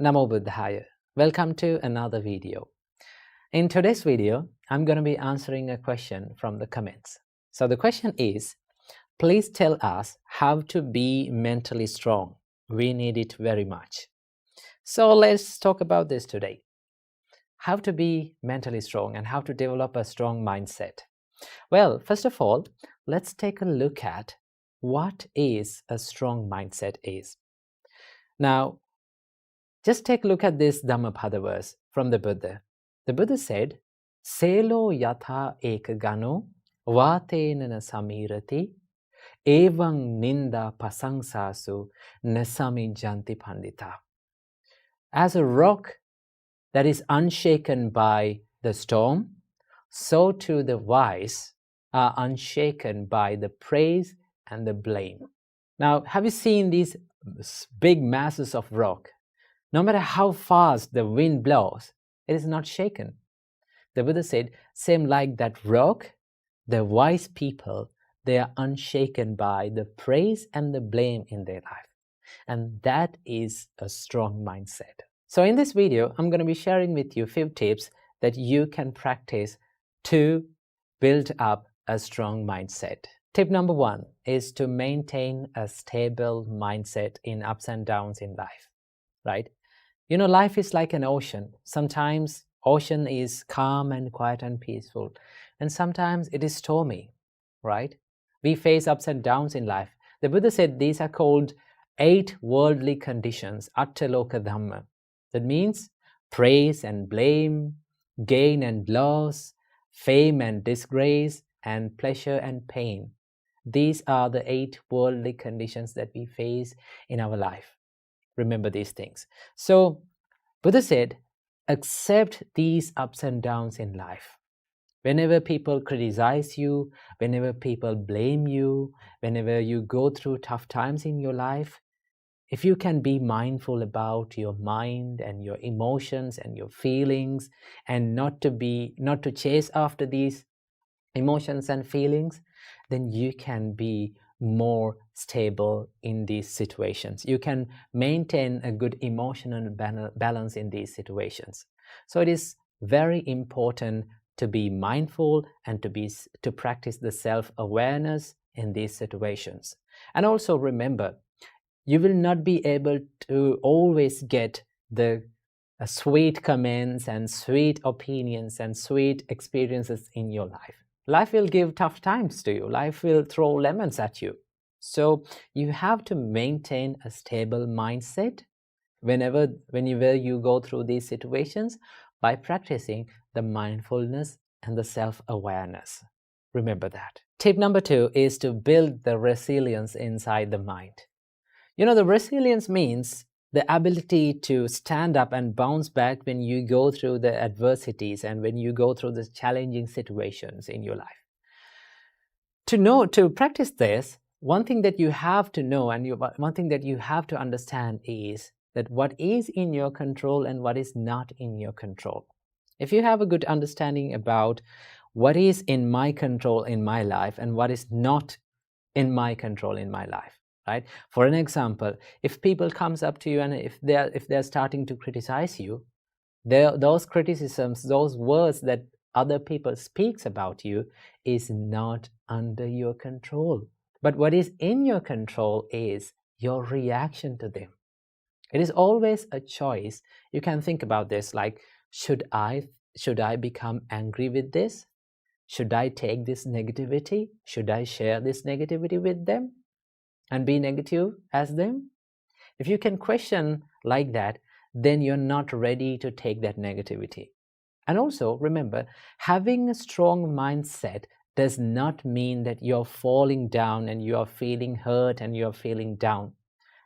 Namo Buddhaya. Welcome to another video. In today's video, I'm going to be answering a question from the comments. So the question is, please tell us how to be mentally strong. We need it very much. So let's talk about this today. How to be mentally strong and how to develop a strong mindset. Well, first of all, let's take a look at what is a strong mindset is. Now, just take a look at this Dhammapada verse from the Buddha. The Buddha said, Selo yatha ekagano vatenana samirati evang ninda pasangsasu nasami janti pandita. As a rock that is unshaken by the storm, so too the wise are unshaken by the praise and the blame. Now, have you seen these big masses of rock? No matter how fast the wind blows, it is not shaken. The Buddha said, same like that rock, the wise people, they are unshaken by the praise and the blame in their life. And that is a strong mindset. So in this video, I'm going to be sharing with you a few tips that you can practice to build up a strong mindset. Tip number 1 is to maintain a stable mindset in ups and downs in life, right? You know, life is like an ocean. Sometimes ocean is calm and quiet and peaceful, and sometimes it is stormy, right? We face ups and downs in life. The Buddha said these are called 8 worldly conditions, attaloka dhamma. That means praise and blame, gain and loss, fame and disgrace, and pleasure and pain. These are the 8 worldly conditions that we face in our life. Remember these things. So Buddha said, accept these ups and downs in life. Whenever people criticize you, whenever people blame you, whenever you go through tough times in your life, if you can be mindful about your mind and your emotions and your feelings, and not to chase after these emotions and feelings, then you can be more stable in these situations. You can maintain a good emotional balance in these situations. So it is very important to be mindful and to practice the self-awareness in these situations. And also remember, you will not be able to always get the sweet comments and sweet opinions and sweet experiences in your life. Life will give tough times to you. Life will throw lemons at you. So you have to maintain a stable mindset whenever you go through these situations by practicing the mindfulness and the self-awareness. Remember that. Tip number 2 is to build the resilience inside the mind. You know, the resilience means the ability to stand up and bounce back when you go through the adversities and when you go through the challenging situations in your life. To practice this, one thing that you have to know and one thing that you have to understand is that what is in your control and what is not in your control. If you have a good understanding about what is in my control in my life and what is not in my control in my life, right? For an example, if people comes up to you and if they're starting to criticize you, those criticisms, those words that other people speaks about you is not under your control. But what is in your control is your reaction to them. It is always a choice. You can think about this like, should I become angry with this? Should I take this negativity? Should I share this negativity with them and be negative as them? If you can question like that, then you're not ready to take that negativity. And also remember, having a strong mindset does not mean that you're falling down and you're feeling hurt and you're feeling down.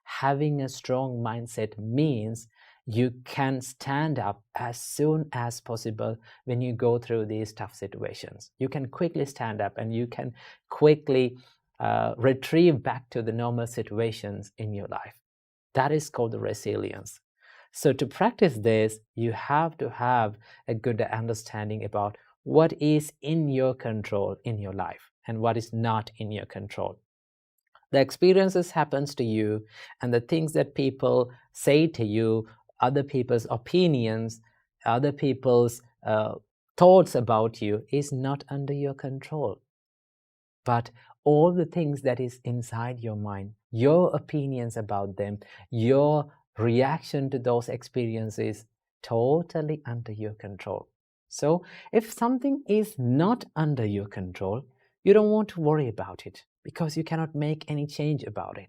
Having a strong mindset means you can stand up as soon as possible when you go through these tough situations. You can quickly stand up and you can quickly retrieve back to the normal situations in your life. That is called the resilience. So to practice this, you have to have a good understanding about what is in your control in your life and what is not in your control. The experiences happens to you and the things that people say to you other people's opinions, other people's thoughts about you is not under your control. But all the things that is inside your mind, your opinions about them, your reaction to those experiences, totally under your control. So if something is not under your control, you don't want to worry about it because you cannot make any change about it.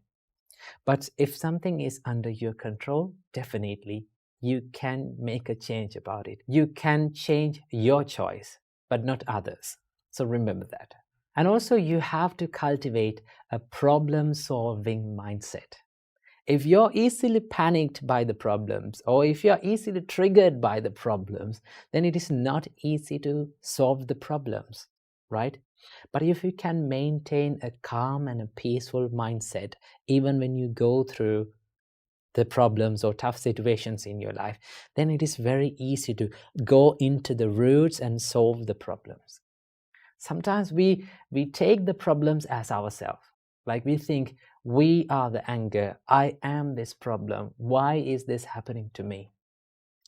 But if something is under your control, definitely you can make a change about it. You can change your choice, but not others. So remember that. And also you have to cultivate a problem-solving mindset. If you're easily panicked by the problems, or if you're easily triggered by the problems, then it is not easy to solve the problems, right? But if you can maintain a calm and a peaceful mindset, even when you go through the problems or tough situations in your life, then it is very easy to go into the roots and solve the problems. Sometimes we take the problems as ourselves. Like we think, we are the anger, I am this problem, why is this happening to me,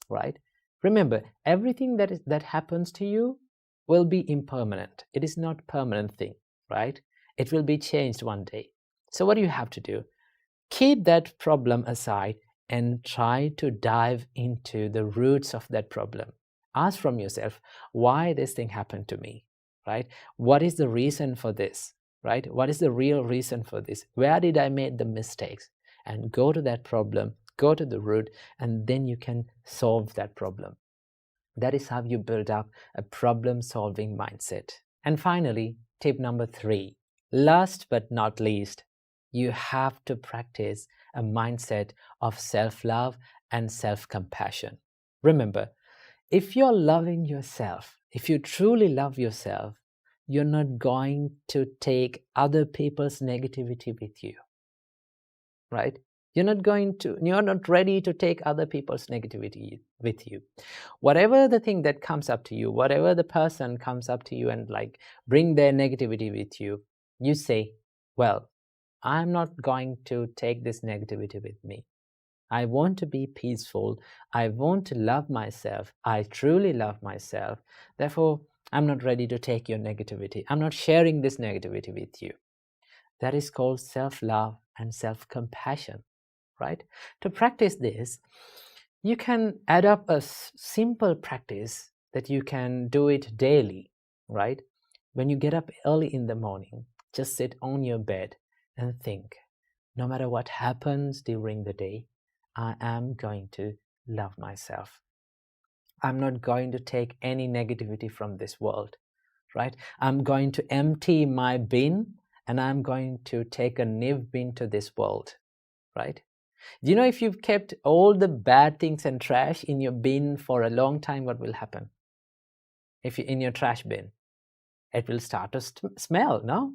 right? Remember, everything that happens to you will be impermanent. It is not a permanent thing, right? It will be changed one day. So what do you have to do? Keep that problem aside and try to dive into the roots of that problem. Ask from yourself, why this thing happened to me, right? What is the reason for this, right? What is the real reason for this? Where did I make the mistakes? And go to that problem, go to the root, and then you can solve that problem. That is how you build up a problem-solving mindset. And finally, tip number 3, last but not least, you have to practice a mindset of self-love and self-compassion. Remember, if you're loving yourself, if you truly love yourself, you're not going to take other people's negativity with you, right? You're not ready to take other people's negativity with you. Whatever the thing that comes up to you, whatever the person comes up to you and like bring their negativity with you, you say, well, I'm not going to take this negativity with me. I want to be peaceful. I want to love myself. I truly love myself. Therefore, I'm not ready to take your negativity. I'm not sharing this negativity with you. That is called self-love and self-compassion, right? To practice this, you can add up a simple practice that you can do it daily, right? When you get up early in the morning, just sit on your bed and think, no matter what happens during the day, I am going to love myself. I'm not going to take any negativity from this world, right? I'm going to empty my bin and I'm going to take a new bin to this world, right? Do you know if you've kept all the bad things and trash in your bin for a long time, what will happen? If you're in your trash bin, it will start to smell, no?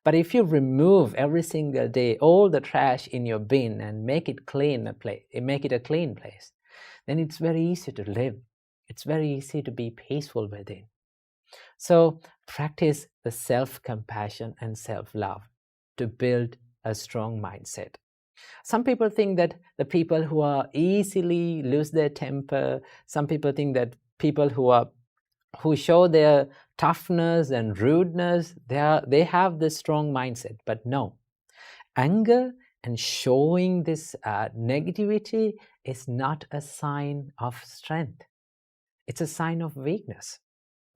But if you remove every single day all the trash in your bin and make it make it a clean place, then it's very easy to live. It's very easy to be peaceful within. So practice the self-compassion and self-love to build a strong mindset. Some people think that the people who are easily lose their temper, some people think that people who show their toughness and rudeness, they have this strong mindset. But no, anger and showing this negativity is not a sign of strength. It's a sign of weakness,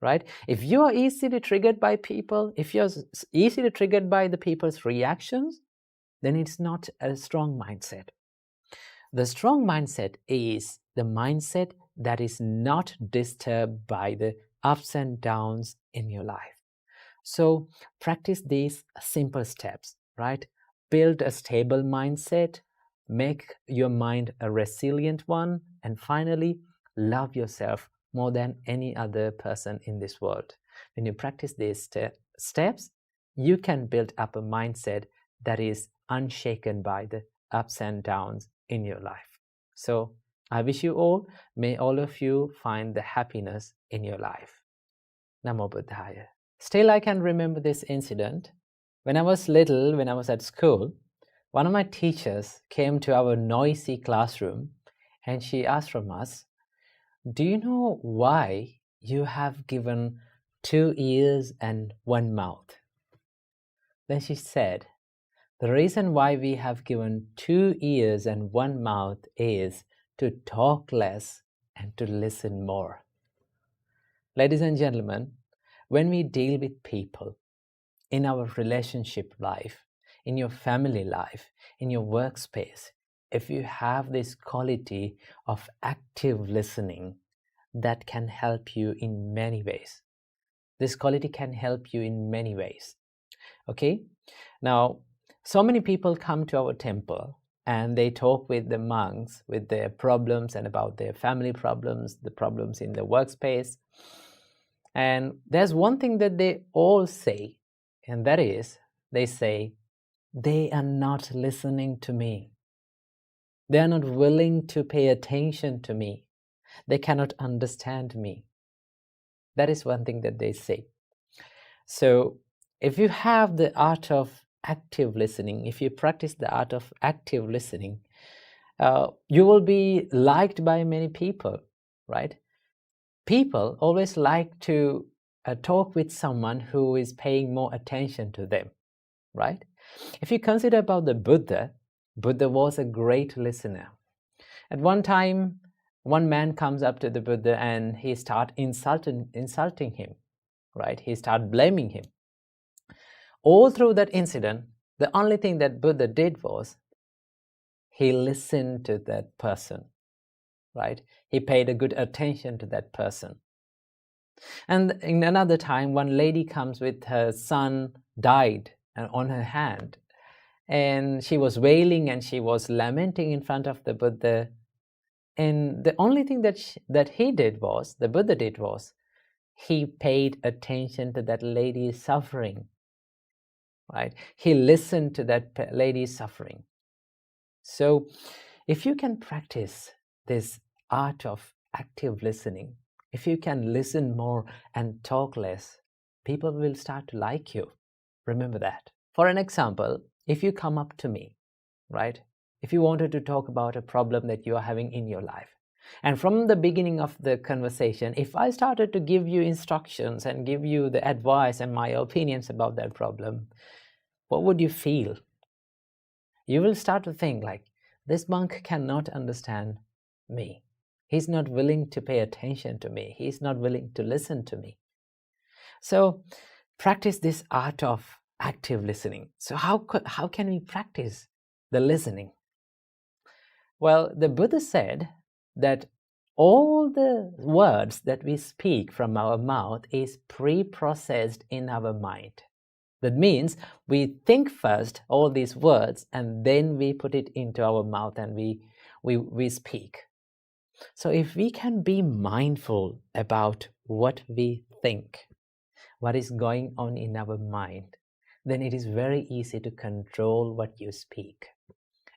right? If you are easily triggered by people, if you're easily triggered by the people's reactions, then it's not a strong mindset. The strong mindset is the mindset that is not disturbed by the ups and downs in your life. So practice these simple steps, right? Build a stable mindset, make your mind a resilient one, and finally, love yourself more than any other person in this world. When you practice these steps, you can build up a mindset that is unshaken by the ups and downs in your life. So I wish you all, may all of you find the happiness in your life. Namo Buddhaya. Still, I can remember this incident. When I was little, when I was at school, one of my teachers came to our noisy classroom And she asked from us, do you know why you have given 2 ears and 1 mouth? Then she said, the reason why we have given 2 ears and 1 mouth is to talk less and to listen more. Ladies and gentlemen, when we deal with people in our relationship life, in your family life, in your workspace, if you have this quality of active listening, that can help you in many ways. This quality can help you in many ways. Okay? Now, so many people come to our temple and they talk with the monks with their problems and about their family problems, the problems in the workspace. And there's one thing that they all say, and that is, they say, they are not listening to me. They are not willing to pay attention to me. They cannot understand me. That is one thing that they say. So if you have the art of active listening, if you practice the art of active listening, you will be liked by many people, right? People always like to talk with someone who is paying more attention to them, right? If you consider about the Buddha, Buddha was a great listener. At one time, one man comes up to the Buddha and he starts insulting him, right? He starts blaming him. All through that incident, the only thing that Buddha did was he listened to that person, right? He paid a good attention to that person. And in another time, one lady comes with her son died on her hand, and she was wailing and she was lamenting in front of the Buddha. And the only thing that the Buddha did was, he paid attention to that lady's suffering, right? He listened to that lady's suffering. So if you can practice this art of active listening, if you can listen more and talk less, people will start to like you. Remember that. For an example, if you come up to me, right? If you wanted to talk about a problem that you are having in your life, and from the beginning of the conversation, if I started to give you instructions and give you the advice and my opinions about that problem, what would you feel? You will start to think like, this monk cannot understand me. He's not willing to pay attention to me. He's not willing to listen to me. So practice this art of active listening. So how can we practice the listening? Well, the Buddha said that all the words that we speak from our mouth is pre-processed in our mind. That means we think first all these words and then we put it into our mouth and we speak. So if we can be mindful about what we think, what is going on in our mind, then it is very easy to control what you speak.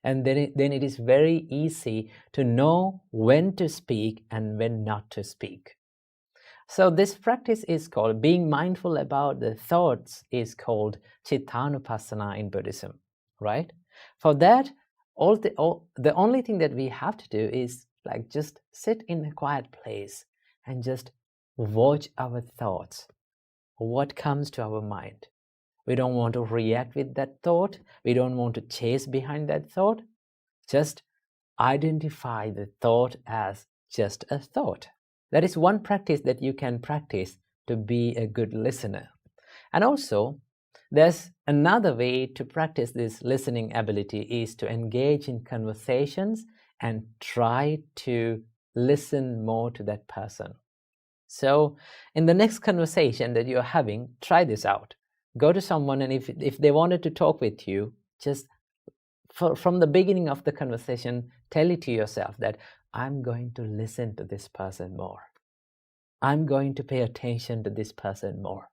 And then it is very easy to know when to speak and when not to speak. So this practice is called, being mindful about the thoughts is called Chittanupassana in Buddhism, right? For that, the only thing that we have to do is like just sit in a quiet place and just watch our thoughts, what comes to our mind. We don't want to react with that thought. We don't want to chase behind that thought. Just identify the thought as just a thought. That is one practice that you can practice to be a good listener. And also, there's another way to practice this listening ability is to engage in conversations and try to listen more to that person. So in the next conversation that you're having, try this out. Go to someone, and if they wanted to talk with you, just from the beginning of the conversation, tell it to yourself that I'm going to listen to this person more. I'm going to pay attention to this person more.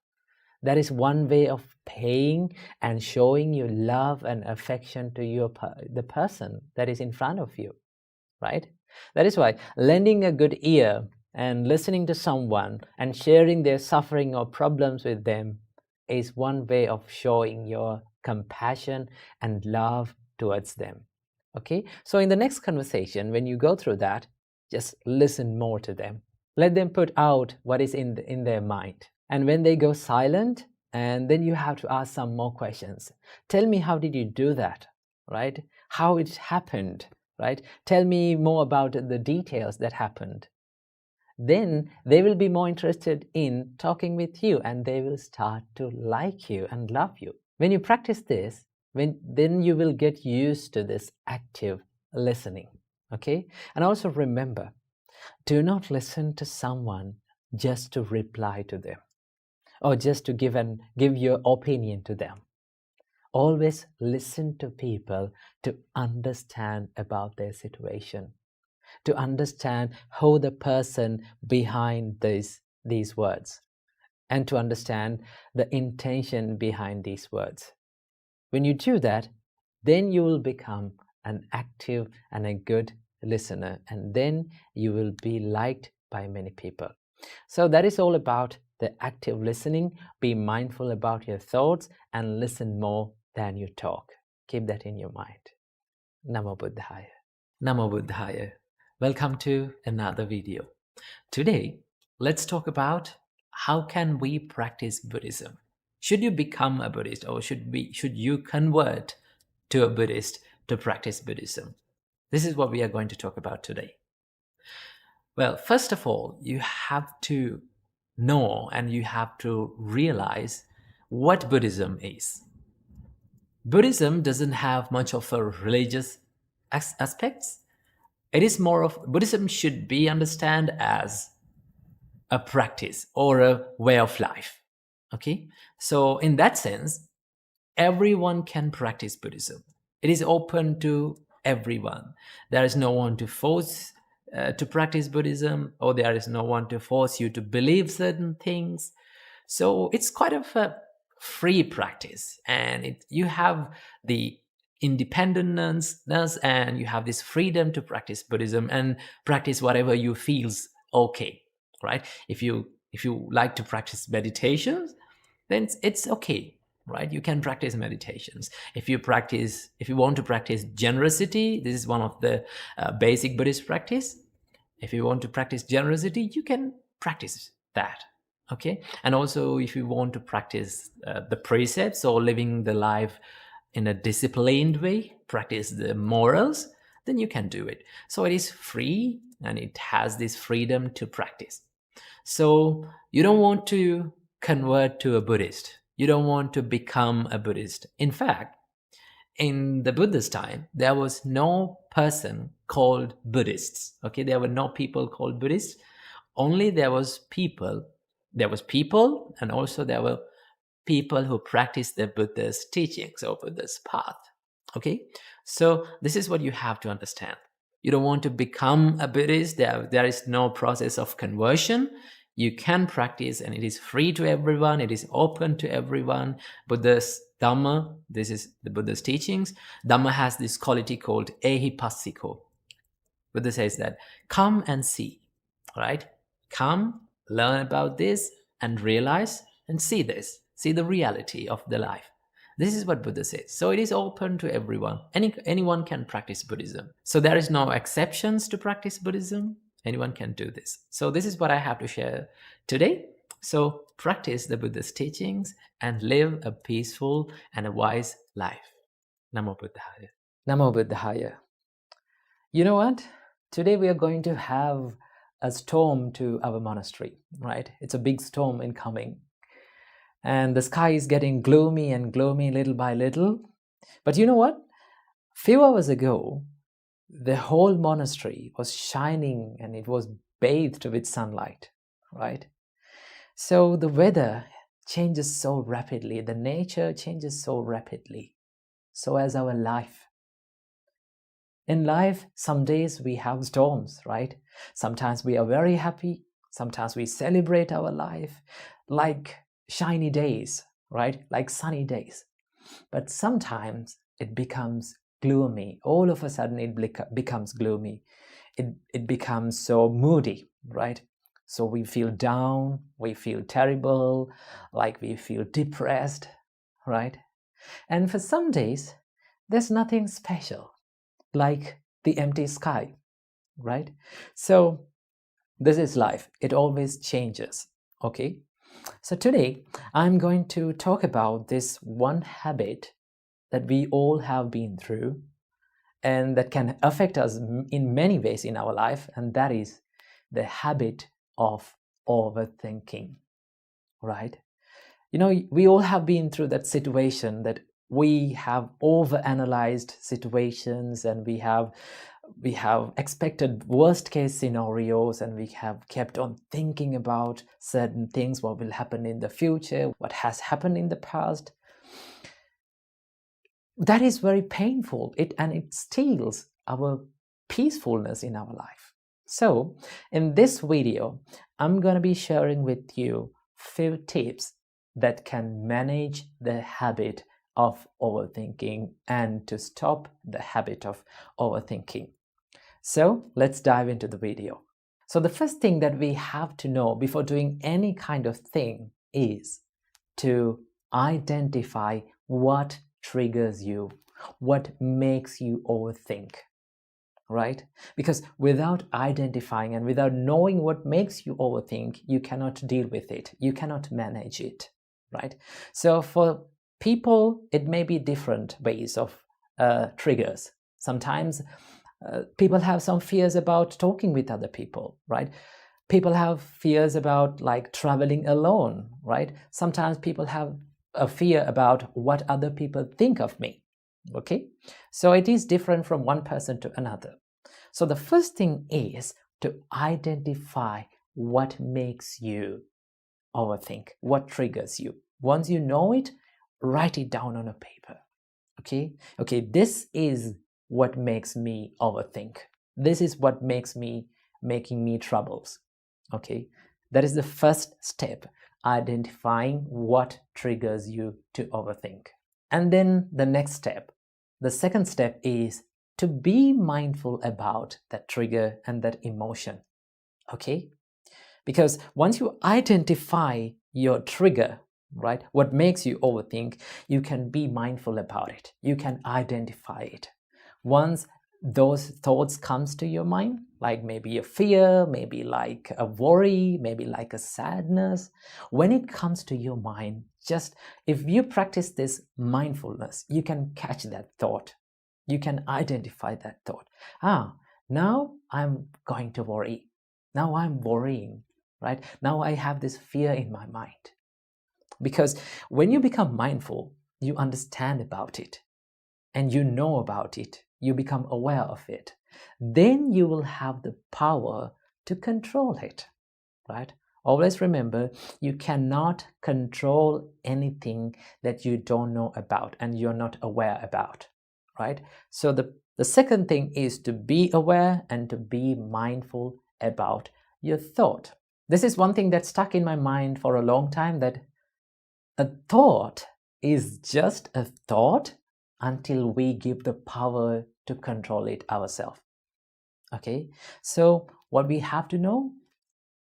That is one way of paying and showing your love and affection to the person that is in front of you, right? That is why lending a good ear and listening to someone and sharing their suffering or problems with them is one way of showing your compassion and love towards them. Okay, so in the next conversation, when you go through that, just listen more to them. Let them put out what is in their mind. And when they go silent, and then you have to ask some more questions. Tell me, how did you do that, right? How it happened, right? Tell me more about the details that happened. Then they will be more interested in talking with you, and they will start to like you and love you. When you practice this, then you will get used to this active listening. Okay? And also remember, do not listen to someone just to reply to them or just to give your opinion to them. Always listen to people to understand about their situation, to understand who the person behind these words, and to understand the intention behind these words. When you do that, then you will become an active and a good listener, and then you will be liked by many people. So that is all about the active listening. Be mindful about your thoughts and listen more than you talk. Keep that in your mind. Namo Buddhaya. Namo Buddhaya. Welcome to another video. Today, let's talk about how can we practice Buddhism. Should you become a Buddhist, or should you convert to a Buddhist to practice Buddhism? This is what we are going to talk about today. Well, first of all, you have to know and you have to realize what Buddhism is. Buddhism doesn't have much of a religious aspects. It is more of, Buddhism should be understood as a practice or a way of life. Okay, so in that sense, everyone can practice Buddhism. It is open to everyone. There is no one to force to practice Buddhism, or there is no one to force you to believe certain things. So it's quite of a free practice, and you have the independence and you have this freedom to practice Buddhism and practice whatever you feels okay, right? If you like to practice meditations, then it's okay, right? You can practice meditations. If you want to practice generosity, this is one of the basic Buddhist practice. If you want to practice generosity, you can practice that. Okay, and also if you want to practice the precepts or living the life in a disciplined way, practice the morals, then you can do it. So it is free and it has this freedom to practice. So you don't want to convert to a Buddhist. You don't want to become a Buddhist. In fact, in the Buddhist time, there was no person called Buddhists. Okay, there were no people called Buddhists. Only there was people, and also there were people who practiced the Buddha's teachings or Buddha's path. Okay, so this is what you have to understand. You don't want to become a Buddhist. There is no process of conversion. You can practice, and it is free to everyone. It is open to everyone. Buddha's Dhamma, this is the Buddha's teachings. Dhamma has this quality called ehipassiko. Buddha says that, come and see, right? Come, learn about this, and realize and see this. See the reality of the life. This is what Buddha says. So it is open to everyone. Anyone can practice Buddhism. So there is no exceptions to practice Buddhism. Anyone can do this. So this is what I have to share today. So practice the Buddha's teachings and live a peaceful and a wise life. Namo Buddhaya. Namo Buddhaya. You know what? Today we are going to have a storm to our monastery, right? It's a big storm incoming. And the sky is getting gloomy and gloomy little by little. But you know what? Few hours ago, the whole monastery was shining and it was bathed with sunlight, right? So the weather changes so rapidly. The nature changes so rapidly. So as our life. In life, some days we have storms, right? Sometimes we are very happy. Sometimes we celebrate our life like shiny days, right? Like sunny days. But sometimes it becomes gloomy. All of a sudden it becomes gloomy. It becomes so moody, right? So we feel down, we feel terrible, like we feel depressed, right? And for some days, there's nothing special. like the empty sky, right? So this is life. It always changes, okay? So today, I'm going to talk about this one habit that we all have been through and that can affect us in many ways in our life, and that is the habit of overthinking, right? You know, we all have been through that situation that we have overanalyzed situations, and we have expected worst case scenarios, and we have kept on thinking about certain things, what will happen in the future, what has happened in the past. That is very painful, and it steals our peacefulness in our life. So in this video, I'm going to be sharing with you few tips that can manage the habit of overthinking and to stop the habit of overthinking. So let's dive into the video. So the first thing that we have to know before doing any kind of thing is to identify what triggers you, what makes you overthink, right? Because without identifying and without knowing what makes you overthink, you cannot deal with it, you cannot manage it, right? So for people, it may be different ways of triggers. Sometimes people have some fears about talking with other people, right? People have fears about like traveling alone, right? Sometimes people have a fear about what other people think of me, okay? So it is different from one person to another. So the first thing is to identify what makes you overthink, what triggers you. Once you know it, write it down on a paper, okay? Okay, this is what makes me overthink. This is what making me troubles, okay? That is the first step, identifying what triggers you to overthink. And then the next step, the second step is to be mindful about that trigger and that emotion, okay? Because once you identify your trigger, right, what makes you overthink, you can be mindful about it. You can identify it. Once those thoughts comes to your mind, like maybe a fear, maybe like a worry, maybe like a sadness, when it comes to your mind, just if you practice this mindfulness, you can catch that thought. You can identify that thought. Now I'm going to worry. Now I'm worrying, right? Now I have this fear in my mind. Because when you become mindful, you understand about it and you know about it, you become aware of it. Then you will have the power to control it, right? Always remember, you cannot control anything that you don't know about and you're not aware about, right? So the second thing is to be aware and to be mindful about your thought. This is one thing that stuck in my mind for a long time, that a thought is just a thought until we give the power to control it ourselves. Okay, so what we have to know,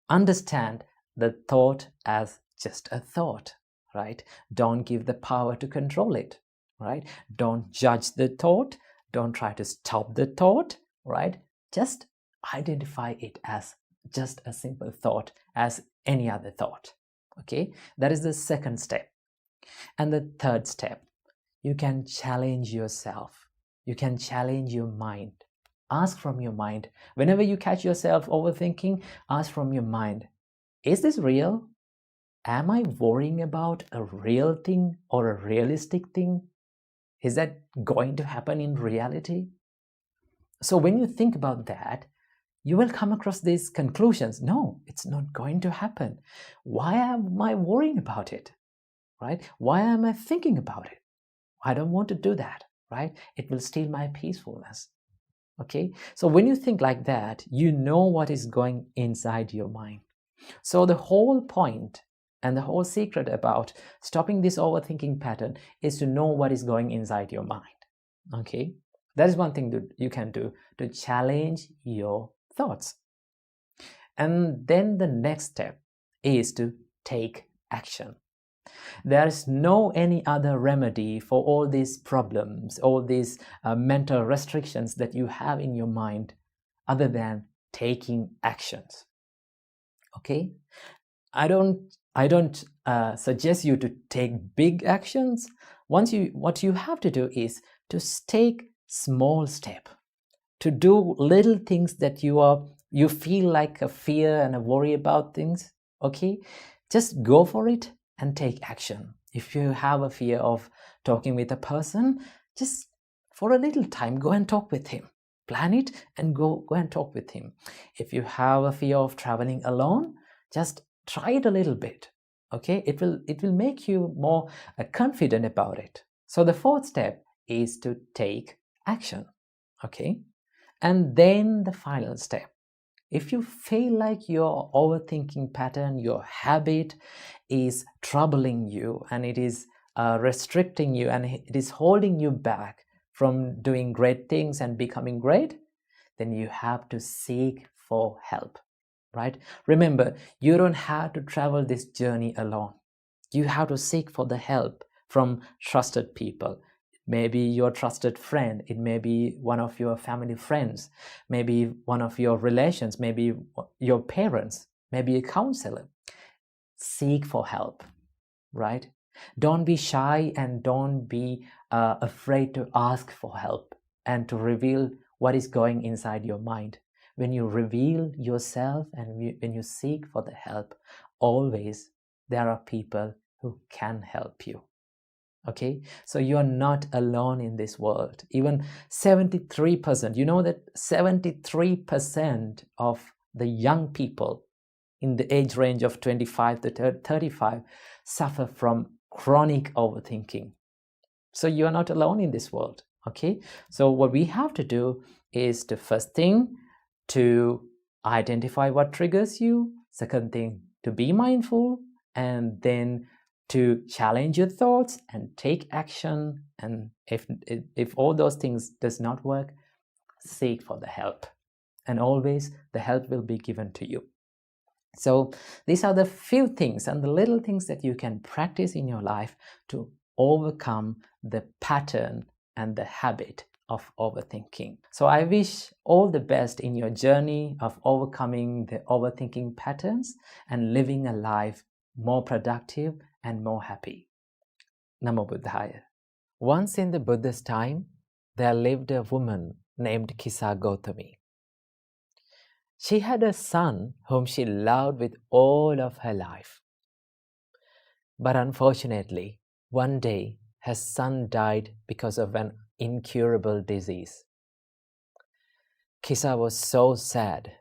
understand the thought as just a thought, right? Don't give the power to control it, right? Don't judge the thought. Don't try to stop the thought, right? Just identify it as just a simple thought, as any other thought. Okay, that is the second step. And the third step, you can challenge yourself. You can challenge your mind. Ask from your mind. Whenever you catch yourself overthinking, ask from your mind, is this real? Am I worrying about a real thing or a realistic thing? Is that going to happen in reality? So when you think about that, you will come across these conclusions. No, it's not going to happen. Why am I worrying about it? Right? Why am I thinking about it? I don't want to do that, right? It will steal my peacefulness. Okay? So when you think like that, you know what is going inside your mind. So the whole point and the whole secret about stopping this overthinking pattern is to know what is going inside your mind. Okay? That is one thing that you can do to challenge your thoughts. And then the next step is to take action. There is no any other remedy for all these problems, all these mental restrictions that you have in your mind other than taking actions. Okay? I don't suggest you to take big actions. What you have to do is to take small step, to do little things that you feel like a fear and a worry about things. Okay, just go for it and take action. If you have a fear of talking with a person, just for a little time go and talk with him. Plan it and go and talk with him. If you have a fear of traveling alone, just try it a little bit. Okay, it will make you more confident about it. So the fourth step is to take action. Okay, and then the final step, if you feel like your overthinking pattern, your habit is troubling you and it is restricting you and it is holding you back from doing great things and becoming great, then you have to seek for help, right? Remember, you don't have to travel this journey alone. You have to seek for the help from trusted people. Maybe your trusted friend, it may be one of your family friends, maybe one of your relations, maybe your parents, maybe a counselor. Seek for help, right? Don't be shy and don't be afraid to ask for help and to reveal what is going inside your mind. When you reveal yourself and when you seek for the help, always there are people who can help you. Okay, so you are not alone in this world. Even 73%, you know that 73% of the young people in the age range of 25 to 35 suffer from chronic overthinking. So you are not alone in this world. Okay, so what we have to do is to first thing to identify what triggers you, second thing to be mindful, and then to challenge your thoughts and take action. And if all those things does not work, seek for the help, and always the help will be given to you. So these are the few things and the little things that you can practice in your life to overcome the pattern and the habit of overthinking. So I wish all the best in your journey of overcoming the overthinking patterns and living a life more productive and more happy. Namo Buddhaya. Once in the Buddha's time, there lived a woman named Kisa Gautami. She had a son whom she loved with all of her life. But unfortunately, one day her son died because of an incurable disease. Kisa was so sad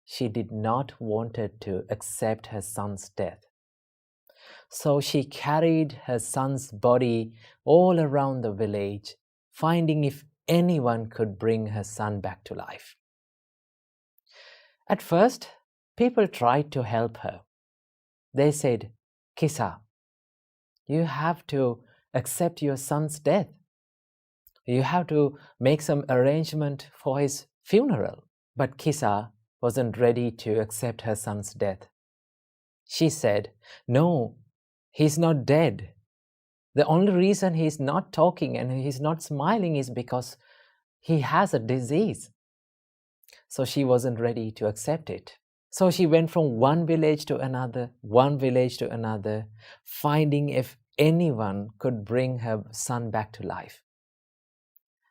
she did not wanted to accept her son's death. So she carried her son's body all around the village, finding if anyone could bring her son back to life. At first, people tried to help her. They said, Kisa, you have to accept your son's death. You have to make some arrangement for his funeral. But Kisa wasn't ready to accept her son's death. She said, no, he's not dead. The only reason he's not talking and he's not smiling is because he has a disease. So she wasn't ready to accept it. So she went from one village to another, finding if anyone could bring her son back to life.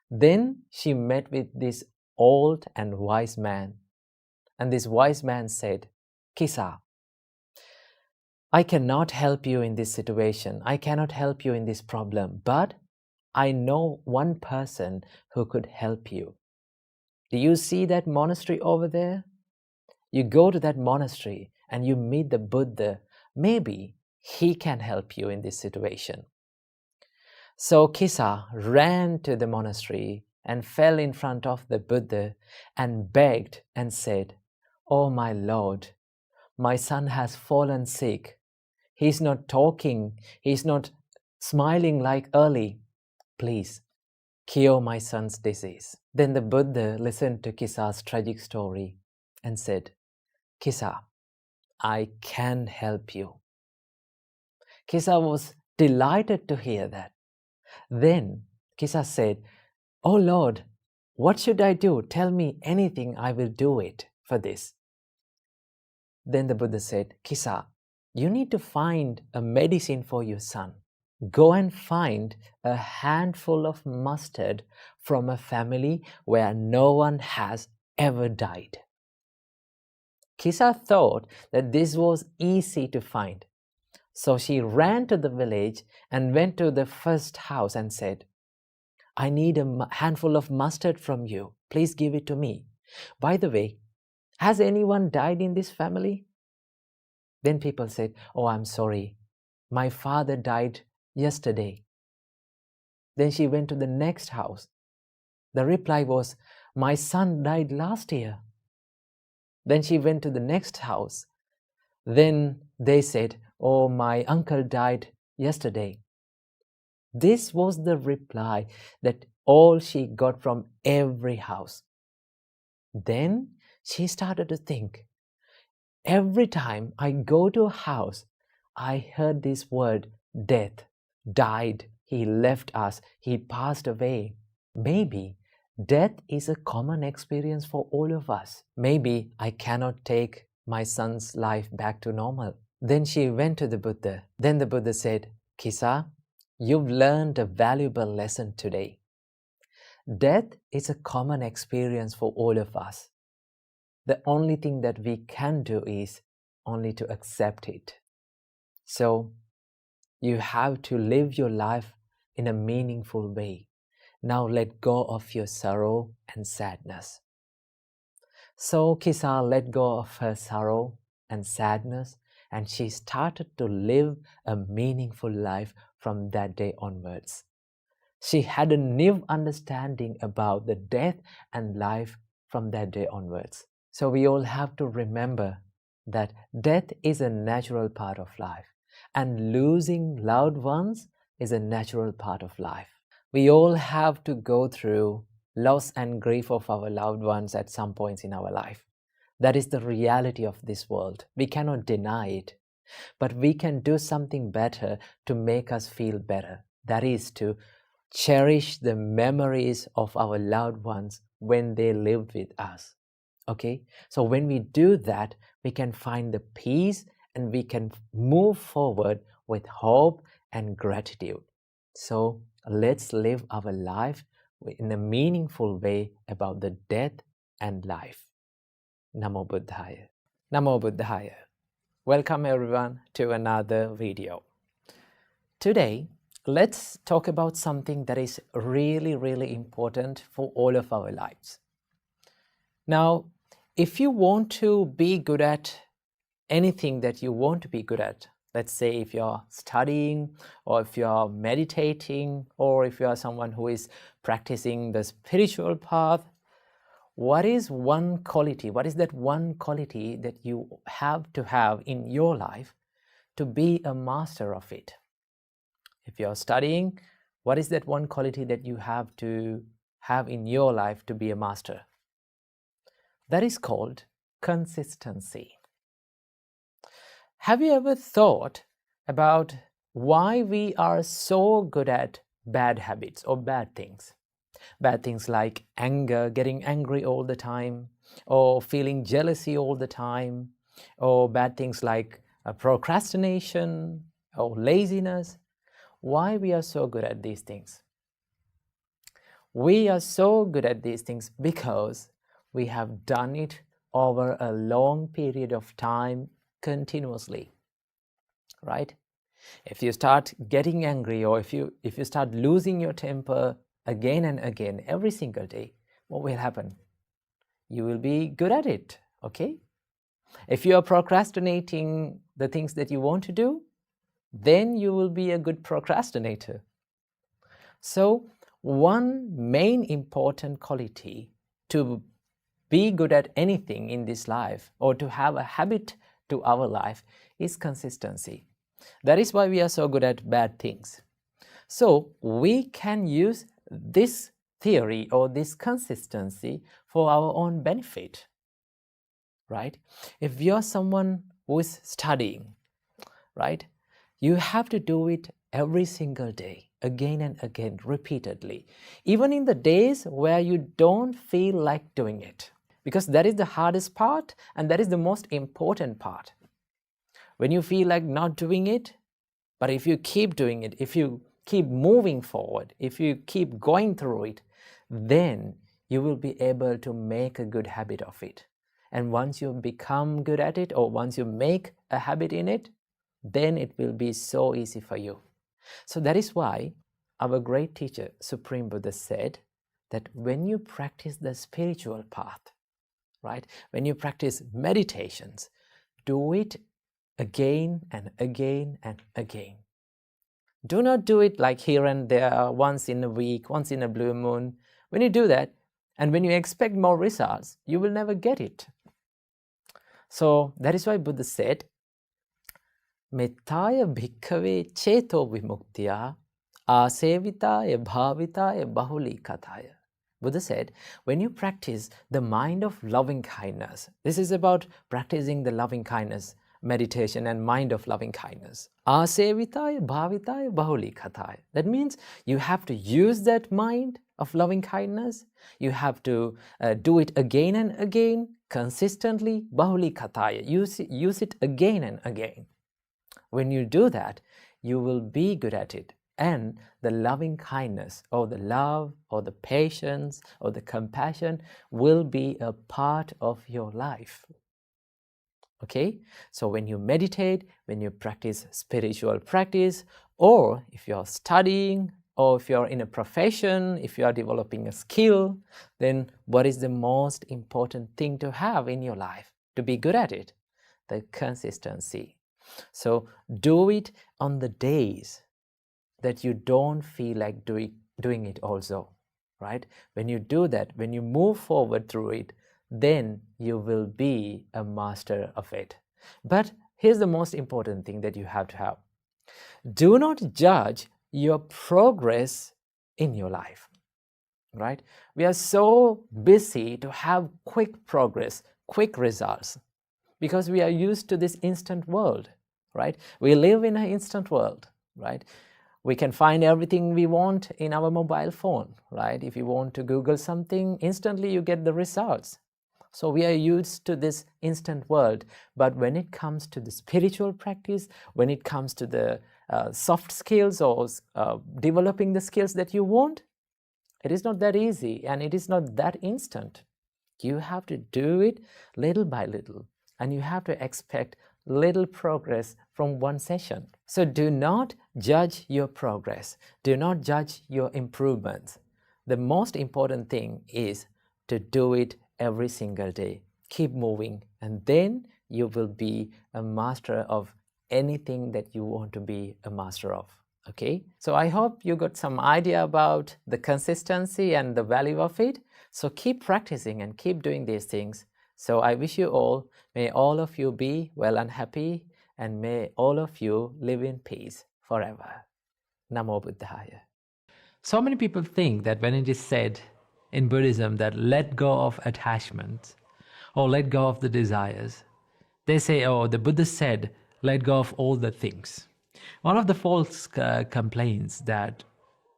Then she met with this old and wise man. And this wise man said, Kisa, I cannot help you in this situation. I cannot help you in this problem, but I know one person who could help you. Do you see that monastery over there? You go to that monastery and you meet the Buddha. Maybe he can help you in this situation. So Kisa ran to the monastery and fell in front of the Buddha and begged and said, Oh my Lord, my son has fallen sick. He's not talking. He's not smiling like early. Please, cure my son's disease. Then the Buddha listened to Kisa's tragic story and said, Kisa, I can help you. Kisa was delighted to hear that. Then Kisa said, "Oh Lord, what should I do? Tell me anything, I will do it for this." Then the Buddha said, "Kisa, you need to find a medicine for your son. Go and find a handful of mustard from a family where no one has ever died." Kisa thought that this was easy to find. So she ran to the village and went to the first house and said, "I need a handful of mustard from you. Please give it to me. By the way, has anyone died in this family?" Then people said, "Oh, I'm sorry. My father died yesterday." Then she went to the next house. The reply was, "My son died last year." Then she went to the next house. Then they said, "Oh, my uncle died yesterday." This was the reply that all she got from every house. Then she started to think, every time I go to a house, I heard this word, death, died, he left us, he passed away. Maybe death is a common experience for all of us. Maybe I cannot take my son's life back to normal. Then she went to the Buddha. Then the Buddha said, "Kisa, you've learned a valuable lesson today. Death is a common experience for all of us. The only thing that we can do is only to accept it. So you have to live your life in a meaningful way. Now let go of your sorrow and sadness." So Kisa let go of her sorrow and sadness, and she started to live a meaningful life from that day onwards. She had a new understanding about the death and life from that day onwards. So we all have to remember that death is a natural part of life, and losing loved ones is a natural part of life. We all have to go through loss and grief of our loved ones at some points in our life. That is the reality of this world. We cannot deny it, but we can do something better to make us feel better. That is to cherish the memories of our loved ones when they lived with us. Okay, so when we do that, we can find the peace and we can move forward with hope and gratitude. So let's live our life in a meaningful way about the death and life. Namo Buddhaya. Namo Buddhaya. Welcome everyone to another video. Today, let's talk about something that is really important for all of our lives. Now, if you want to be good at anything that you want to be good at, let's say if you're studying or if you're meditating or if you are someone who is practicing the spiritual path, what is one quality? What is that one quality that you have to have in your life to be a master of it? If you're studying, what is that one quality that you have to have in your life to be a master? That is called consistency. Have you ever thought about why we are so good at bad habits or bad things? Bad things like anger, getting angry all the time, or feeling jealousy all the time, or bad things like procrastination or laziness. Why we are so good at these things? We are so good at these things because we have done it over a long period of time continuously, right? If you start getting angry or if you start losing your temper again and again every single day, what will happen? You will be good at it, okay? If you are procrastinating the things that you want to do, then you will be a good procrastinator. So one main important quality to be good at anything in this life or to have a habit to our life is consistency. That is why we are so good at bad things. So we can use this theory or this consistency for our own benefit, right? If you're someone who is studying, right, You have to do it every single day, again and again, repeatedly, even in the days where you don't feel like doing it, because that is the hardest part and that is the most important part. When you feel like not doing it, but if you keep doing it, if you keep moving forward, if you keep going through it, then you will be able to make a good habit of it. And once you become good at it, or once you make a habit in it, then it will be so easy for you. So that is why our great teacher, Supreme Buddha, said that when you practice the spiritual path, right, when you practice meditations, do it again and again and again. Do not do it like here and there, once in a week, once in a blue moon. When you do that, and when you expect more results, you will never get it. So that is why Buddha said, Mettaya bhikkhave cheto vimuktya asevitaya bhavitaya bahuli kataya. Buddha said, when you practice the mind of loving kindness, this is about practicing the loving kindness meditation and mind of loving kindness. Asevitaya bhavitaya bahuli kataya. That means you have to use that mind of loving kindness. You have to do it again and again, consistently, bahuli kataya. Use it again and again. When you do that, you will be good at it. And the loving kindness, or the love, or the patience, or the compassion will be a part of your life. Okay? So when you meditate, when you practice spiritual practice, or if you're studying, or if you're in a profession, if you are developing a skill, then what is the most important thing to have in your life to be good at it? The consistency. So do it on the days that you don't feel like doing it also, right? When you do that, when you move forward through it, then you will be a master of it. But here's the most important thing that you have to have. Do not judge your progress in your life, right? We are so busy to have quick progress, quick results, because we are used to this instant world, right? We live in an instant world, right? We can find everything we want in our mobile phone, right? If you want to Google something, instantly you get the results. So we are used to this instant world. But when it comes to the spiritual practice, when it comes to the soft skills or developing the skills that you want, it is not that easy and it is not that instant. You have to do it little by little, and you have to expect little progress from one session. So do not judge your progress. Do not judge your improvements. The most important thing is to do it every single day. Keep moving, and then you will be a master of anything that you want to be a master of. Okay? So I hope you got some idea about the consistency and the value of it. So keep practicing and keep doing these things. So I wish you all, may all of you be well and happy, and may all of you live in peace forever. Namo Buddhaya. So many people think that when it is said in Buddhism that let go of attachments or let go of the desires, they say, oh, the Buddha said, let go of all the things. One of the false complaints that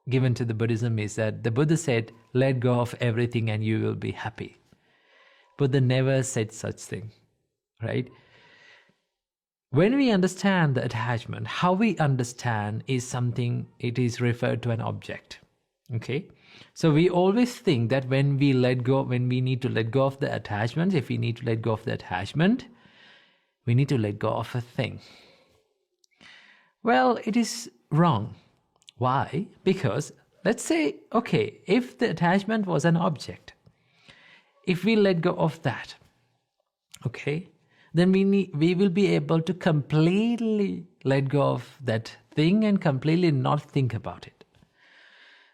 given to the Buddhism is that the Buddha said, let go of everything and you will be happy. Buddha never said such thing, right? When we understand the attachment, how we understand is something, it is referred to an object, okay? So we always think that when we need to let go of the attachment, if we need to let go of the attachment, we need to let go of a thing. Well, it is wrong. Why? Because let's say, okay, if the attachment was an object, if we let go of that, okay, then we will be able to completely let go of that thing and completely not think about it.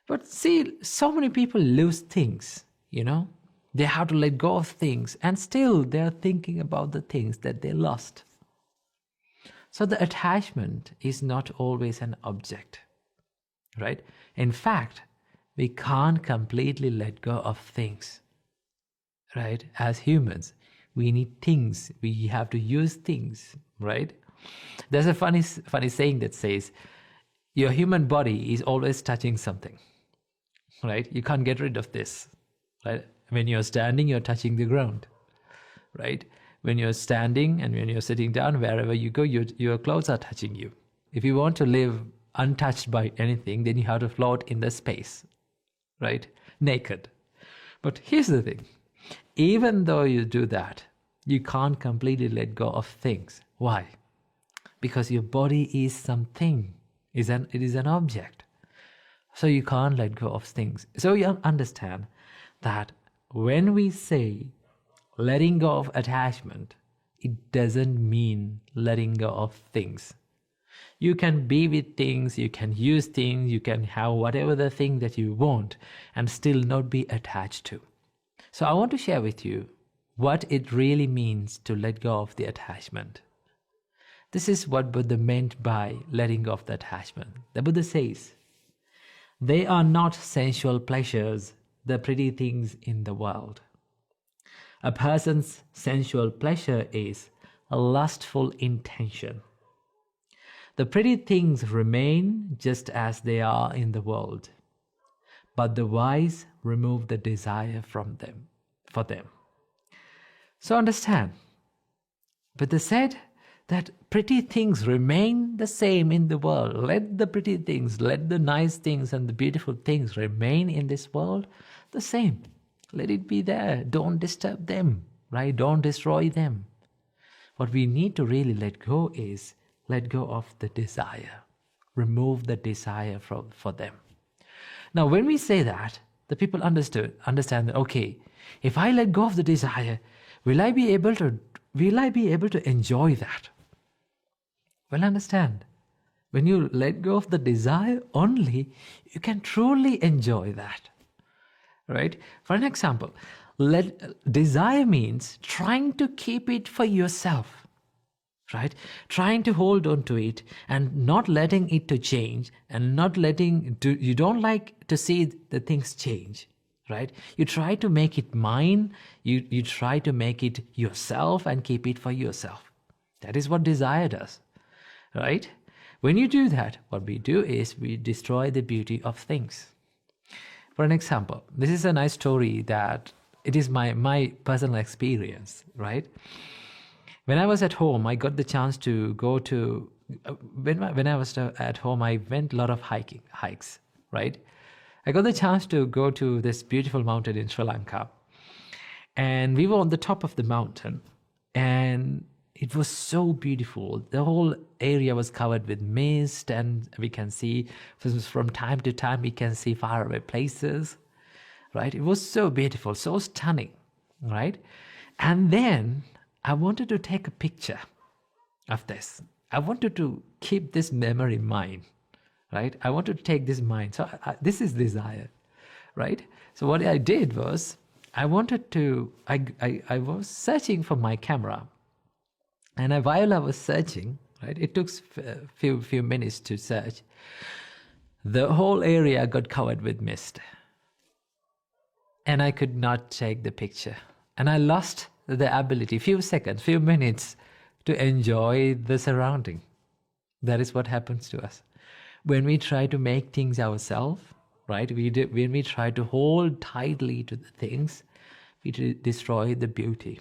But see, so many people lose things, you know. They have to let go of things and still they are thinking about the things that they lost. So the attachment is not always an object, right? In fact, we can't completely let go of things, right? As humans, we need things. We have to use things, right? There's a funny saying that says, your human body is always touching something, right? You can't get rid of this, right? When you're standing, you're touching the ground, right? When you're standing and when you're sitting down, wherever you go, your clothes are touching you. If you want to live untouched by anything, then you have to float in the space, right? Naked. But here's the thing. Even though you do that, you can't completely let go of things. Why? Because your body is something. It is an object. So you can't let go of things. So you understand that when we say letting go of attachment, it doesn't mean letting go of things. You can be with things, you can use things, you can have whatever the thing that you want and still not be attached to. So I want to share with you what it really means to let go of the attachment. This is what Buddha meant by letting go of the attachment. The Buddha says, they are not sensual pleasures, the pretty things in the world. A person's sensual pleasure is a lustful intention. The pretty things remain just as they are in the world, but the wise remove the desire for them. So understand, Buddha said that pretty things remain the same in the world. Let the pretty things, let the nice things and the beautiful things remain in this world the same. Let it be there. Don't disturb them, right? Don't destroy them. What we need to really let go is let go of the desire. Remove the desire for them. Now, when we say that, the people understand that, okay, if I let go of the desire, will I be able to enjoy that? Well, understand, when you let go of the desire only, you can truly enjoy that, right? For an example, desire means trying to keep it for yourself, right? Trying to hold on to it and not letting it to change and you don't like to see the things change, right? You try to make it mine, you try to make it yourself and keep it for yourself. That is what desire does, right? When you do that, what we do is we destroy the beauty of things. For an example, this is a nice story that it is my personal experience, right? When I was at home, I got the chance to go to, when I was at home, I went a lot of hikes, right? I got the chance to go to this beautiful mountain in Sri Lanka. And we were on the top of the mountain and it was so beautiful. The whole area was covered with mist and we can see from time to time, we can see faraway places, right? It was so beautiful, so stunning, right? And then I wanted to take a picture of this. I wanted to keep this memory in mind, right? I wanted to take this in mind. So this is desire, right? So what I did was I was searching for my camera. And while I was searching, right, it took a few minutes to search. The whole area got covered with mist. And I could not take the picture. And I lost the ability, few minutes to enjoy the surrounding. That is what happens to us. When we try to make things ourselves, right, when we try to hold tightly to the things, we destroy the beauty.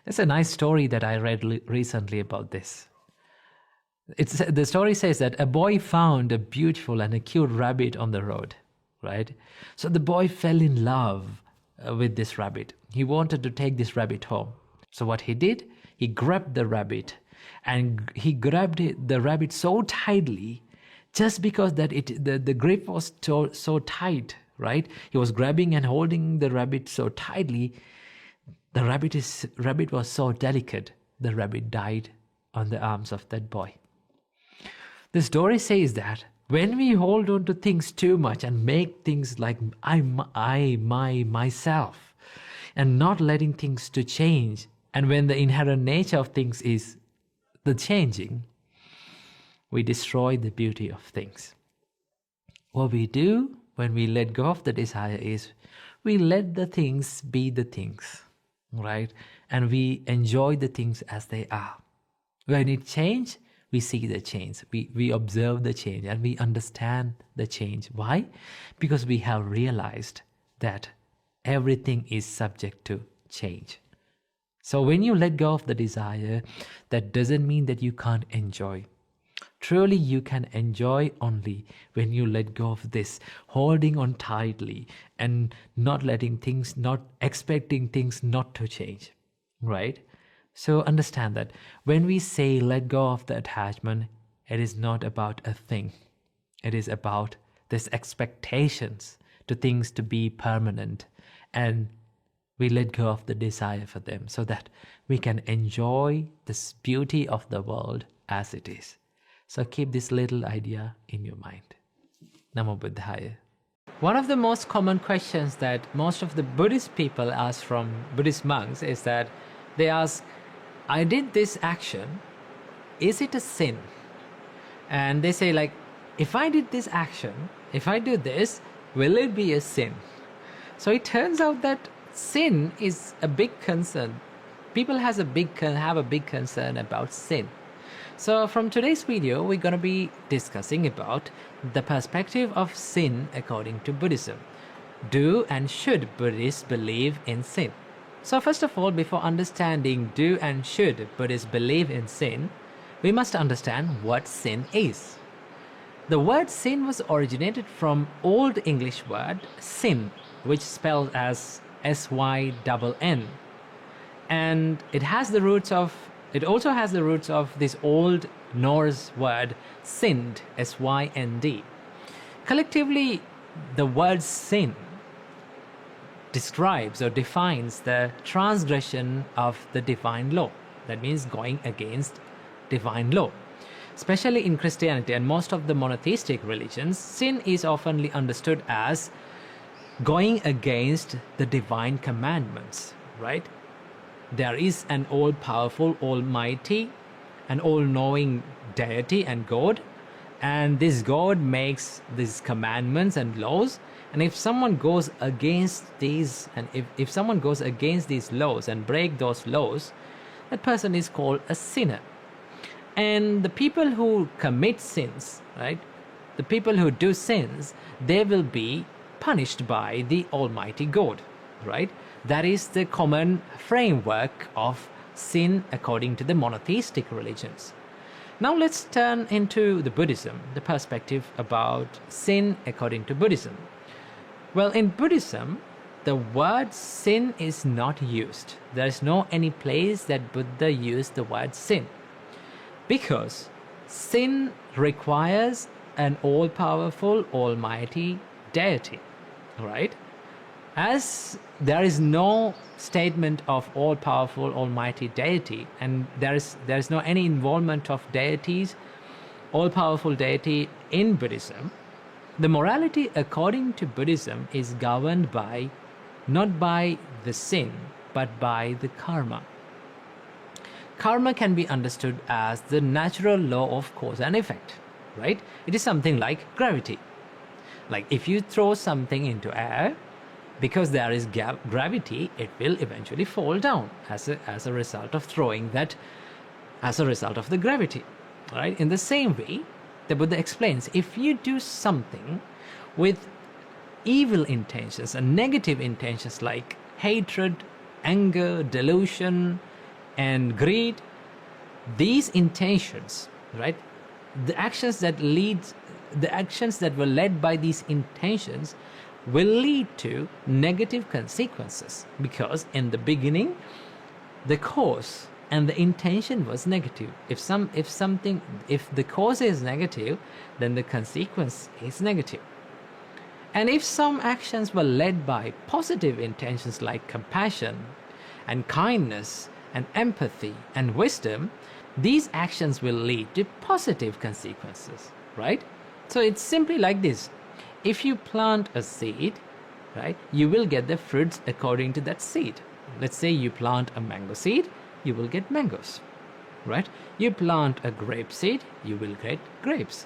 There's a nice story that I read recently about this. The story says that a boy found a beautiful and a cute rabbit on the road, right? So the boy fell in love with this rabbit. He wanted to take this rabbit home. So what he did, he grabbed the rabbit and he grabbed the rabbit so tightly just because that the grip was so tight, right? He was grabbing and holding the rabbit so tightly. The rabbit was so delicate, the rabbit died on the arms of that boy. The story says that when we hold on to things too much and make things like myself, and not letting things to change, and when the inherent nature of things is the changing, we destroy the beauty of things. What we do when we let go of the desire is we let the things be the things, right? And we enjoy the things as they are. When it changes, we see the change. We observe the change and we understand the change. Why? Because we have realized that everything is subject to change. So when you let go of the desire, that doesn't mean that you can't enjoy. Truly, you can enjoy only when you let go of this, holding on tightly and not letting things, not expecting things not to change, right? So understand that when we say let go of the attachment, it is not about a thing. It is about this expectations to things to be permanent, and we let go of the desire for them so that we can enjoy this beauty of the world as it is. So keep this little idea in your mind. Namo Buddhaya. One of the most common questions that most of the Buddhist people ask from Buddhist monks is that they ask, I did this action, is it a sin? And they say, like, if I did this action, if I do this, will it be a sin? So it turns out that sin is a big concern. People have a big concern about sin. So from today's video, we're going to be discussing about the perspective of sin according to Buddhism. Do and should Buddhists believe in sin? So first of all, before understanding do and should Buddhists believe in sin, we must understand what sin is. The word sin was originated from Old English word sin, which spelled as S-Y-N-N. And it also has the roots of this Old Norse word sind, S-Y-N-D. Collectively, the word sin describes or defines the transgression of the divine law. That means going against divine law. Especially in Christianity and most of the monotheistic religions, sin is often understood as going against the divine commandments, right? There is an all-powerful, almighty, and all-knowing deity and God, and this God makes these commandments and laws, and if someone goes against these, and if someone goes against these laws and break those laws, that person is called a sinner. And the people who commit sins, right, the people who do sins, they will be punished by the Almighty God, right? That is the common framework of sin according to the monotheistic religions. Now let's turn into the Buddhism, the perspective about sin according to Buddhism. Well, in Buddhism, the word sin is not used. There is no any place that Buddha used the word sin, because sin requires an all-powerful, almighty deity, right? As there is no statement of all-powerful, almighty deity, and there is no any involvement of deities, all-powerful deity in Buddhism, the morality according to Buddhism is governed by, not by the sin, but by the karma. Karma can be understood as the natural law of cause and effect, right? It is something like gravity. Like if you throw something into air, because there is gravity, it will eventually fall down as a result of throwing that, as a result of the gravity, right? In the same way, the Buddha explains, if you do something with evil intentions and negative intentions like hatred, anger, delusion, and greed, these intentions, right, the actions that were led by these intentions will lead to negative consequences, because in the beginning the cause and the intention was negative. If the cause is negative, then the consequence is negative. And if some actions were led by positive intentions like compassion and kindness and empathy and wisdom, these actions will lead to positive consequences, right? So it's simply like this. If you plant a seed, right, you will get the fruits according to that seed. Let's say you plant a mango seed, you will get mangoes, right? You plant a grape seed, you will get grapes.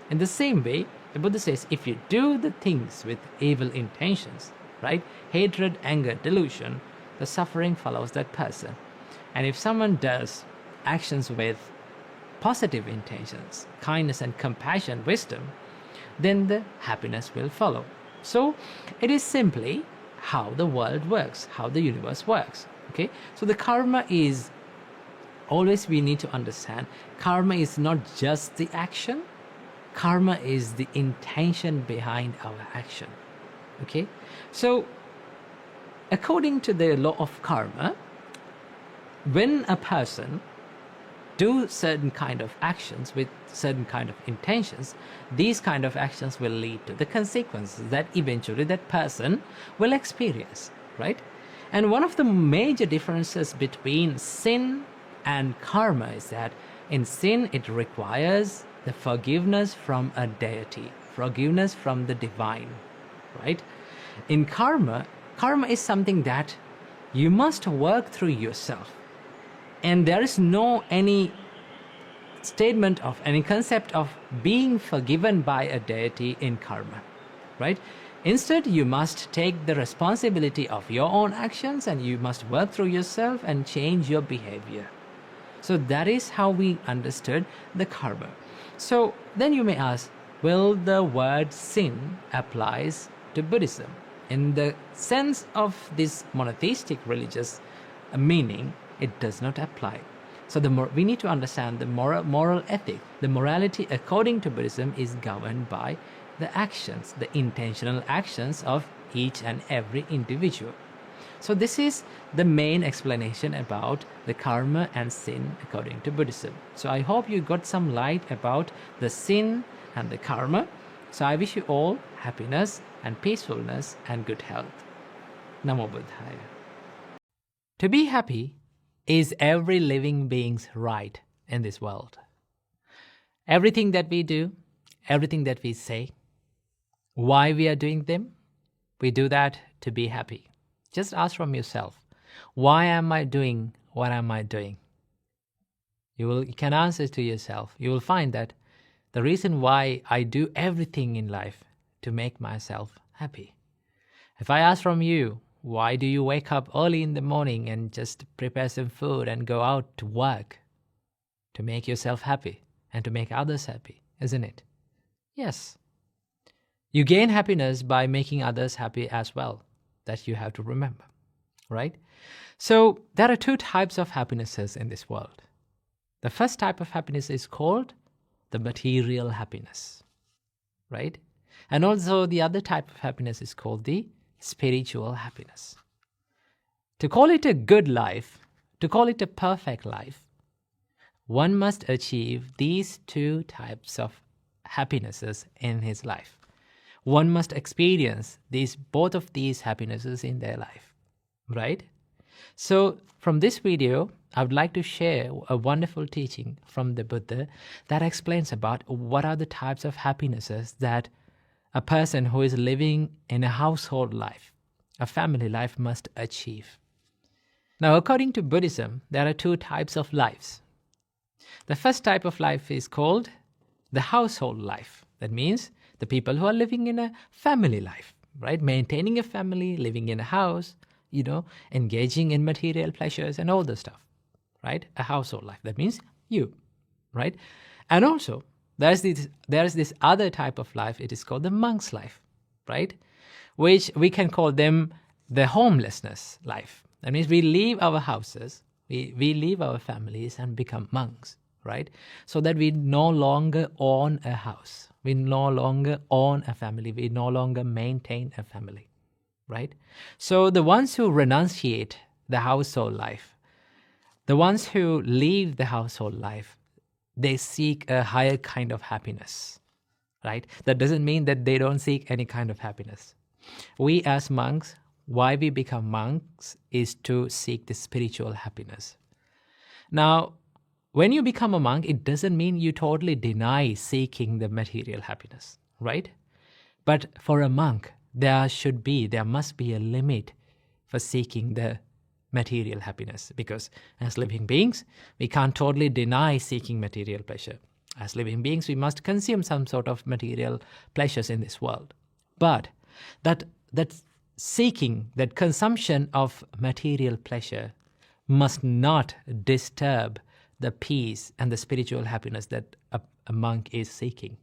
In the same way, the Buddha says, if you do the things with evil intentions, right, hatred, anger, delusion, the suffering follows that person. And if someone does actions with positive intentions, kindness and compassion, wisdom, then the happiness will follow. So it is simply how the world works, how the universe works. Okay, so the karma is always, we need to understand, karma is not just the action, karma is the intention behind our action. Okay, so according to the law of karma, when a person do certain kind of actions with certain kind of intentions, these kind of actions will lead to the consequences that eventually that person will experience, right? And one of the major differences between sin and karma is that in sin it requires the forgiveness from a deity, forgiveness from the divine, right? In karma, karma is something that you must work through yourself. And there is no any statement of any concept of being forgiven by a deity in karma, right? Instead, you must take the responsibility of your own actions and you must work through yourself and change your behavior. So that is how we understood the karma. So then you may ask, will the word sin applies to Buddhism? In the sense of this monotheistic religious meaning, it does not apply. So we need to understand the moral ethic. The morality according to Buddhism is governed by the actions, the intentional actions of each and every individual. So this is the main explanation about the karma and sin according to Buddhism. So I hope you got some light about the sin and the karma. So I wish you all happiness and peacefulness and good health. Namo Buddhaya. To be happy is every living being's right in this world. Everything that we do, everything that we say, why we are doing them, we do that to be happy. Just ask from yourself, why am I doing what am I doing? You can answer to yourself. You will find that the reason why I do everything in life to make myself happy. If I ask from you, why do you wake up early in the morning and just prepare some food and go out to work? To make yourself happy and to make others happy, isn't it? Yes. You gain happiness by making others happy as well. That you have to remember, right? So there are two types of happinesses in this world. The first type of happiness is called the material happiness, right? And also the other type of happiness is called the spiritual happiness. To call it a good life, to call it a perfect life, one must achieve these two types of happinesses in his life. One must experience both of these happinesses in their life, right? So from this video, I would like to share a wonderful teaching from the Buddha that explains about what are the types of happinesses that a person who is living in a household life, a family life, must achieve. Now, according to Buddhism, there are two types of lives. The first type of life is called the household life. That means the people who are living in a family life, right? Maintaining a family, living in a house, engaging in material pleasures and all the stuff, right? A household life. That means you, right? And also, there's this other type of life. It is called the monk's life, right? Which we can call them the homelessness life. That means we leave our houses, we leave our families and become monks, right? So that we no longer own a house. We no longer own a family. We no longer maintain a family, right? So the ones who renunciate the household life, the ones who leave the household life, they seek a higher kind of happiness, right? That doesn't mean that they don't seek any kind of happiness. We as monks, why we become monks is to seek the spiritual happiness. Now, when you become a monk, it doesn't mean you totally deny seeking the material happiness, right? But for a monk, there must be a limit for seeking the material happiness, because as living beings, we can't totally deny seeking material pleasure. As living beings, we must consume some sort of material pleasures in this world. But that seeking, that consumption of material pleasure must not disturb the peace and the spiritual happiness that a monk is seeking,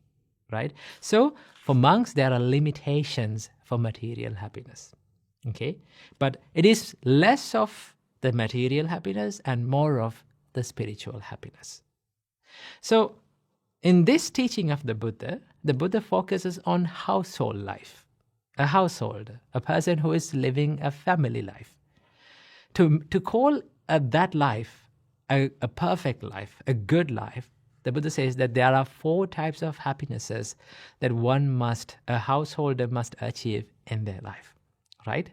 right? So for monks, there are limitations for material happiness, okay? But it is less of the material happiness and more of the spiritual happiness. So in this teaching of the Buddha focuses on household life, a household, a person who is living a family life. To call that life a perfect life, a good life, the Buddha says that there are 4 types of happinesses that a householder must achieve in their life, right?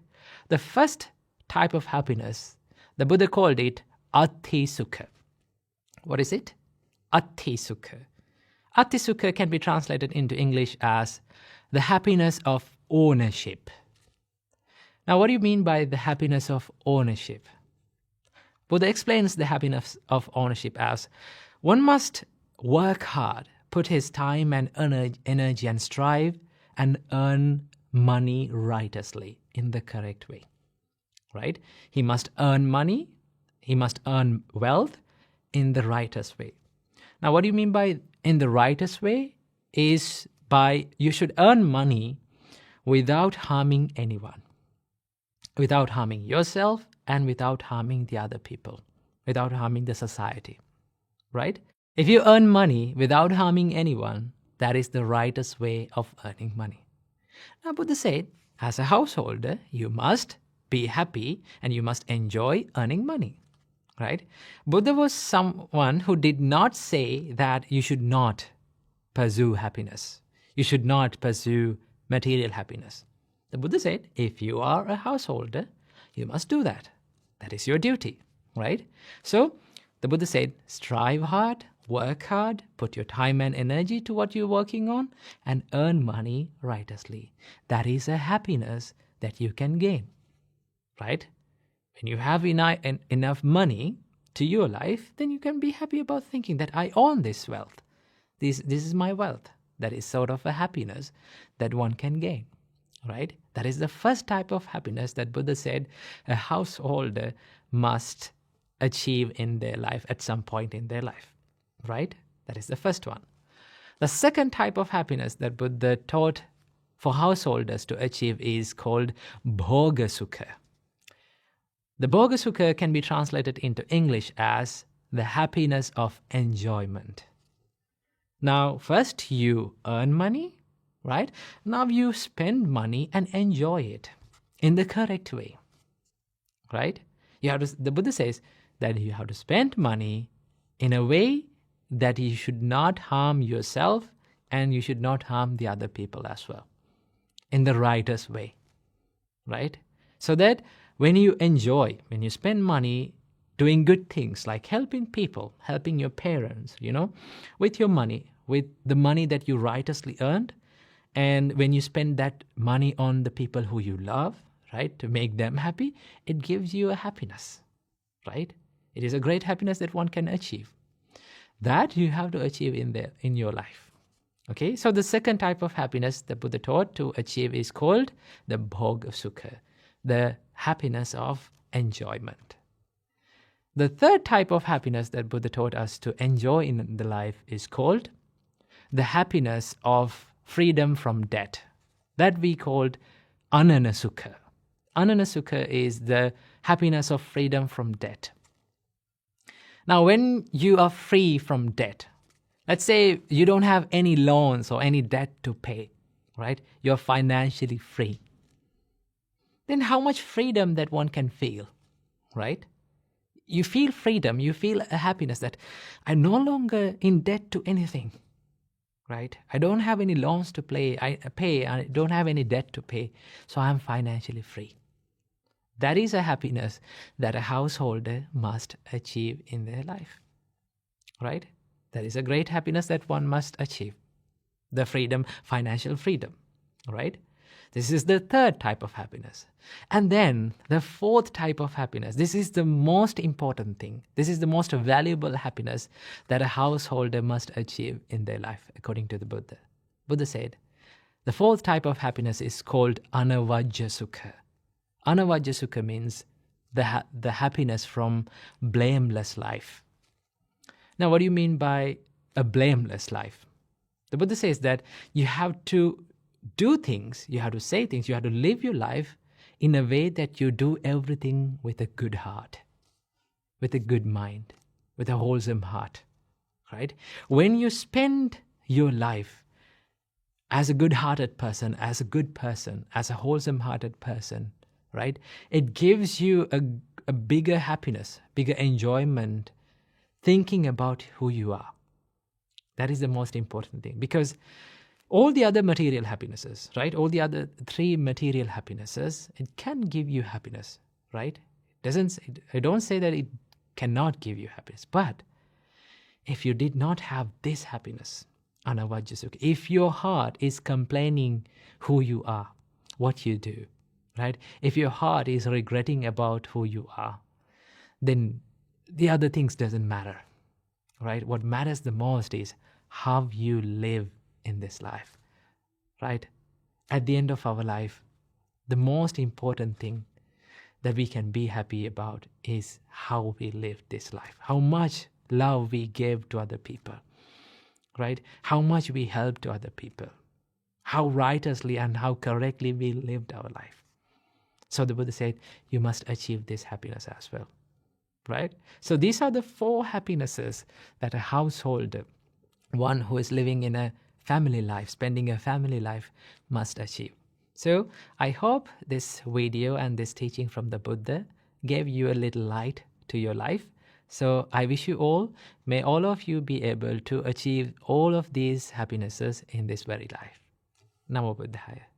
The first type of happiness, the Buddha called it Ati Sukha. What is it? Ati Sukha. Ati Sukha can be translated into English as the happiness of ownership. Now, what do you mean by the happiness of ownership? Buddha explains the happiness of ownership as one must work hard, put his time and energy and strive and earn money righteously in the correct way, right? He must earn money, he must earn wealth in the righteous way. Now, what do you mean by in the righteous way? Is by you should earn money without harming anyone, without harming yourself and without harming the other people, without harming the society, right? If you earn money without harming anyone, that is the righteous way of earning money. Now, Buddha said, as a householder, you must be happy and you must enjoy earning money, right? Buddha was someone who did not say that you should not pursue happiness. You should not pursue material happiness. The Buddha said, if you are a householder, you must do that. That is your duty, right? So the Buddha said, strive hard, work hard, put your time and energy to what you're working on, and earn money righteously. That is a happiness that you can gain, right? When you have enough money to your life, then you can be happy about thinking that I own this wealth. This is my wealth. That is sort of a happiness that one can gain, right? That is the first type of happiness that Buddha said a householder must achieve in their life at some point in their life, right? That is the first one. The second type of happiness that Buddha taught for householders to achieve is called Bhoga Sukha. The Bhoga Sukha can be translated into English as the happiness of enjoyment. Now, first you earn money, right? Now you spend money and enjoy it in the correct way, right? The Buddha says that you have to spend money in a way that you should not harm yourself and you should not harm the other people as well, in the righteous way, right? So that when you spend money doing good things like helping people, helping your parents, with your money, with the money that you righteously earned, and when you spend that money on the people who you love, right, to make them happy, it gives you a happiness, right? It is a great happiness that one can achieve. That you have to achieve in your life. Okay, so the second type of happiness the Buddha taught to achieve is called the Bhoga Sukha, the happiness of enjoyment. The third type of happiness that Buddha taught us to enjoy in the life is called the happiness of freedom from debt. That we called Anana Sukha. Anana Sukha is the happiness of freedom from debt. Now, when you are free from debt, let's say you don't have any loans or any debt to pay, right? You're financially free. Then how much freedom that one can feel, right? You feel freedom, you feel a happiness that I'm no longer in debt to anything, right? I don't have any loans to pay, I don't have any debt to pay, so I'm financially free. That is a happiness that a householder must achieve in their life, right? That is a great happiness that one must achieve. The freedom, financial freedom, right? This is the third type of happiness. And then the fourth type of happiness, this is the most important thing. This is the most valuable happiness that a householder must achieve in their life, according to the Buddha. Buddha said, the fourth type of happiness is called Anavajja Sukha. Anavajja Sukha means the happiness from blameless life. Now, what do you mean by a blameless life? The Buddha says that you have to do things, you have to say things, you have to live your life in a way that you do everything with a good heart, with a good mind, with a wholesome heart, right? When you spend your life as a good-hearted person, as a good person, as a wholesome-hearted person, right? It gives you a bigger happiness, bigger enjoyment, thinking about who you are. That is the most important thing, because all the other material happinesses, right? All the other three material happinesses, it can give you happiness, right? I don't say that it cannot give you happiness, but if you did not have this happiness, anavajjasukha, if your heart is complaining who you are, what you do, right? If your heart is regretting about who you are, then the other things doesn't matter, right? What matters the most is how you live in this life, right? At the end of our life, the most important thing that we can be happy about is how we live this life, how much love we give to other people, right? How much we help to other people, how righteously and how correctly we lived our life. So the Buddha said, you must achieve this happiness as well, right? So these are the 4 happinesses that a householder, one who is living in a family life, spending a family life, must achieve. So I hope this video and this teaching from the Buddha gave you a little light to your life. So I wish you all, may all of you be able to achieve all of these happinesses in this very life. Namo Buddhaya.